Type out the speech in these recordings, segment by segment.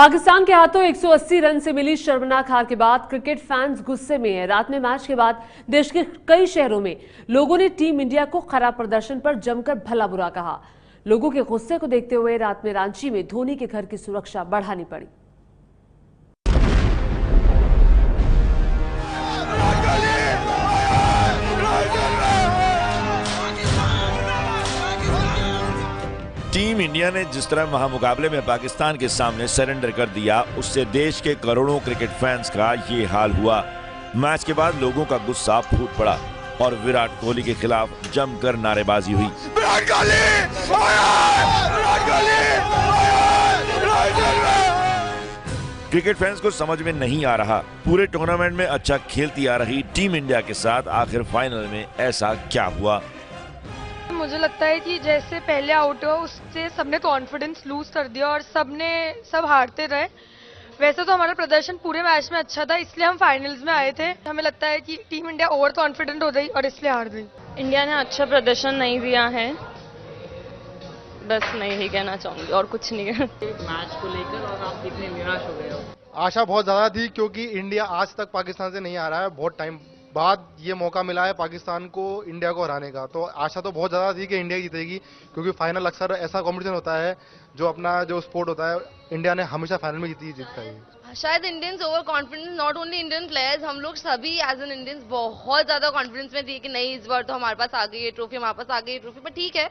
पाकिस्तान के हाथों 180 रन से मिली शर्मनाक हार के बाद क्रिकेट फैंस गुस्से में हैं। रात में मैच के बाद देश के कई शहरों में लोगों ने टीम इंडिया को खराब प्रदर्शन पर जमकर भला बुरा कहा। लोगों के गुस्से को देखते हुए रात में रांची में धोनी के घर की सुरक्षा बढ़ानी पड़ी। टीम इंडिया ने जिस तरह महामुकाबले में पाकिस्तान के सामने सरेंडर कर दिया, उससे देश के करोड़ों क्रिकेट फैंस का ये हाल हुआ। मैच के बाद लोगों का गुस्सा फूट पड़ा और विराट कोहली के खिलाफ जमकर नारेबाजी हुई। क्रिकेट फैंस को समझ में नहीं आ रहा, पूरे टूर्नामेंट में अच्छा खेलती आ रही टीम इंडिया के साथ आखिर फाइनल में ऐसा क्या हुआ। मुझे लगता है कि जैसे पहले आउट हुआ उससे सबने कॉन्फिडेंस लूज कर दिया और सब हारते रहे। वैसे तो हमारा प्रदर्शन पूरे मैच में अच्छा था, इसलिए हम फाइनल्स में आए थे। हमें लगता है कि टीम इंडिया ओवर कॉन्फिडेंट हो गई और इसलिए हार गई। इंडिया ने अच्छा प्रदर्शन नहीं दिया है, बस मैं यही कहना चाहूंगी और कुछ नहीं है। मैच को लेकर और आप कितने निराश हो गए हो? आशा बहुत ज्यादा थी क्योंकि इंडिया आज तक पाकिस्तान से नहीं आ रहा है। बहुत टाइम बाद ये मौका मिला है पाकिस्तान को इंडिया को हराने का, तो आशा तो बहुत ज़्यादा थी कि इंडिया जीतेगी, क्योंकि फाइनल अक्सर ऐसा कंपटीशन होता है जो स्पोर्ट होता है, इंडिया ने हमेशा फाइनल में जीतता है। शायद Indians over confidence, not only Indian players, हम लोग सभी एज एन इंडियंस बहुत ज़्यादा कॉन्फिडेंस में थे कि नहीं इस बार तो हमारे पास आ गई है ट्रॉफी, हमारे पास आ गई है ट्रॉफी। पर ठीक है,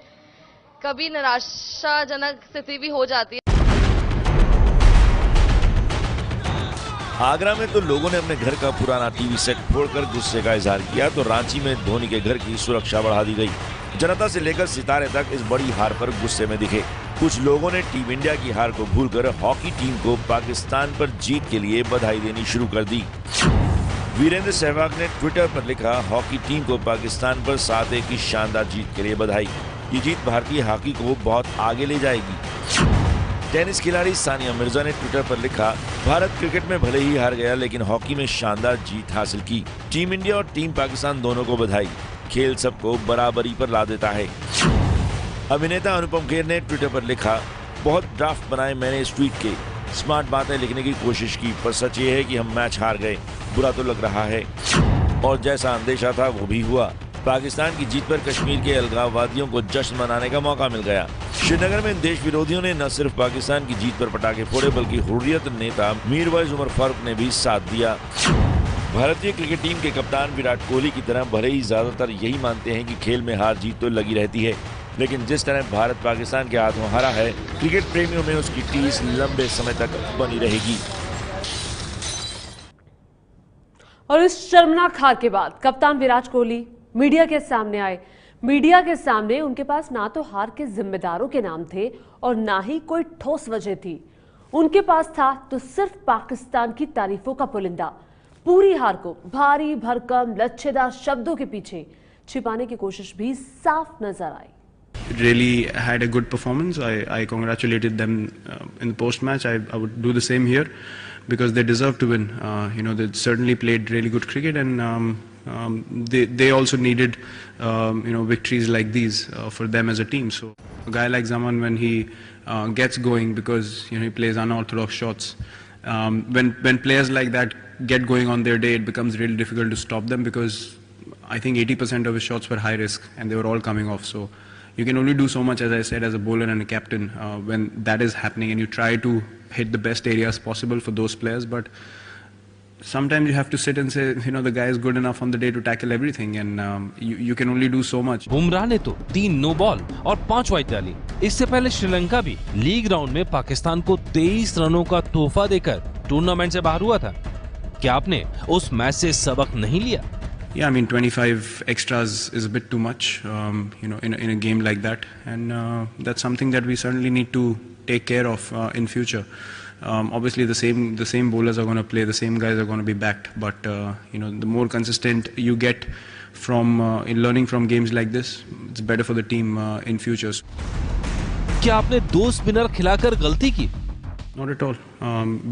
कभी निराशाजनक स्थिति भी हो जाती है। आगरा में तो लोगों ने अपने घर का पुराना टीवी सेट फोड़कर गुस्से का इजहार किया, तो रांची में धोनी के घर की सुरक्षा बढ़ा दी गई। जनता से लेकर सितारे तक इस बड़ी हार पर गुस्से में दिखे। कुछ लोगों ने टीम इंडिया की हार को भूलकर हॉकी टीम को पाकिस्तान पर जीत के लिए बधाई देनी शुरू कर दी। वीरेंद्र सहवाग ने ट्विटर पर लिखा, हॉकी टीम को पाकिस्तान पर 7-1 की शानदार जीत के लिए बधाई। ये जीत भारतीय हॉकी को बहुत आगे ले जाएगी। टेनिस खिलाड़ी सानिया मिर्जा ने ट्विटर पर लिखा, भारत क्रिकेट में भले ही हार गया लेकिन हॉकी में शानदार जीत हासिल की। टीम इंडिया और टीम पाकिस्तान दोनों को बधाई। खेल सबको बराबरी पर ला देता है। अभिनेता अनुपम खेर ने ट्विटर पर लिखा, बहुत ड्राफ्ट बनाए मैंने इस ट्वीट के, स्मार्ट बातें लिखने की कोशिश की, पर सच ये है कि हम मैच हार गए। बुरा तो लग रहा है और जैसा अंदेशा था वो भी हुआ। पाकिस्तान की जीत पर कश्मीर के अलगाववादियों को जश्न मनाने का मौका मिल गया। श्रीनगर में देश विरोधियों ने न सिर्फ पाकिस्तान की जीत पर पटाखे फोड़े बल्कि हुर्रियत नेता मीरवाइज उमर फारूक ने भी साथ दिया। भारतीय क्रिकेट टीम के कप्तान विराट कोहली की तरह भले ही ज्यादातर यही मानते हैं कि खेल में हार जीत तो लगी रहती है, लेकिन जिस तरह भारत पाकिस्तान के हाथों हारा है, क्रिकेट प्रेमियों में उसकी टीस लंबे समय तक बनी रहेगी। और इस शर्मनाक हार के बाद कप्तान विराट कोहली मीडिया के सामने आए। मीडिया के सामने उनके पास ना तो हार के जिम्मेदारों के नाम थे और ना ही कोई ठोस वजह थी। उनके पास था तो सिर्फ पाकिस्तान की तारीफों का पुलिंदा। पूरी हार को भारी भरकम लच्छेदार शब्दों के पीछे छिपाने की कोशिश भी साफ नजर आई। Really had a good performance. I congratulated them in the post match. I would do the same here because they deserve to win. They certainly played really good cricket, and they also needed victories like these for them as a team. So a guy like Zaman, when he gets going, because he plays unorthodox shots, when players like that get going on their day, it becomes really difficult to stop them, because I think 80% of his shots were high risk and they were all coming off. So you can only do so much, as I said, as a bowler and a captain when that is happening, and you try to hit the best areas possible for those players. But sometimes you have to sit and say, the guy is good enough on the day to tackle everything, and you can only do so much. Bumrah ने तो 3 no ball और 5 wide डाली। इससे पहले श्रीलंका भी league round में पाकिस्तान को 23 रनों का तोहफा देकर टूर्नामेंट से बाहर हुआ था। क्या आपने उस मैच से सबक नहीं लिया? Yeah, I mean 25 extras is a bit too much, in a game like that, and that's something that we certainly need to take care of in future. Obviously, the same bowlers are going to play, the same guys are going to be backed, but the more consistent you get from in learning from games like this, it's better for the team in futures. क्या आपने 2 spinner खिलाकर गलती की? Not at all.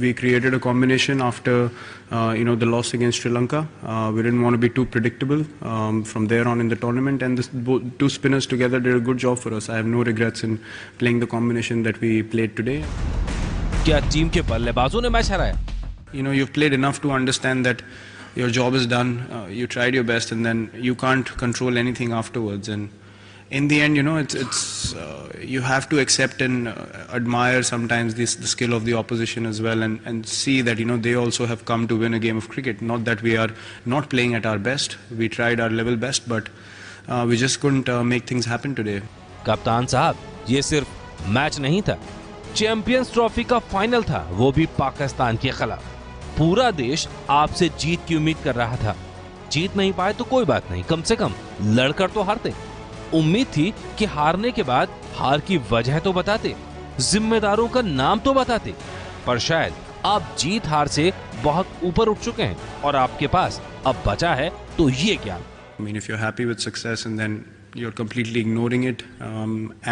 We created a combination after the loss against Sri Lanka. We didn't want to be too predictable from there on in the tournament, and the 2 spinners together did a good job for us. I have no regrets in playing the combination that we played today. क्या team के बल्लेबाजों ने match हराया? You know, you've played enough to understand that your job is done. You tried your best, and then you can't control anything afterwards. And in the end, you know, you have to accept and admire sometimes the skill of the opposition as well, and see that, you know, they also have come to win a game of cricket. Not that we are not playing at our best. We tried our level best, but we just couldn't make things happen today. कप्तान साहब, ये सिर्फ match नहीं था, champions trophy का final था, वो भी पाकिस्तान के खिलाफ। पूरा देश आपसे जीत की उम्मीद कर रहा था। जीत नहीं पाए तो कोई बात नहीं, कम से कम लड़कर तो हारते। उम्मीद थी कि हारने के बाद हार की वजह तो बताते, जिम्मेदारों का नाम तो बताते, पर शायद आप जीत हार से बहुत ऊपर उठ चुके हैं और आपके पास अब बचा है तो ये क्या। I mean, if you're happy with success and then you're completely ignoring it,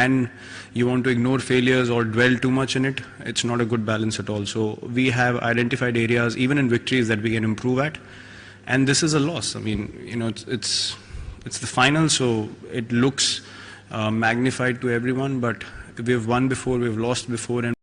and you want to ignore failures or dwell too much in it, it's not a good balance at all. So we have identified areas, even in victories, that we can improve at, and this is a loss. I mean, you know, it's the final, so it looks magnified to everyone, but we've won before, we've lost before, and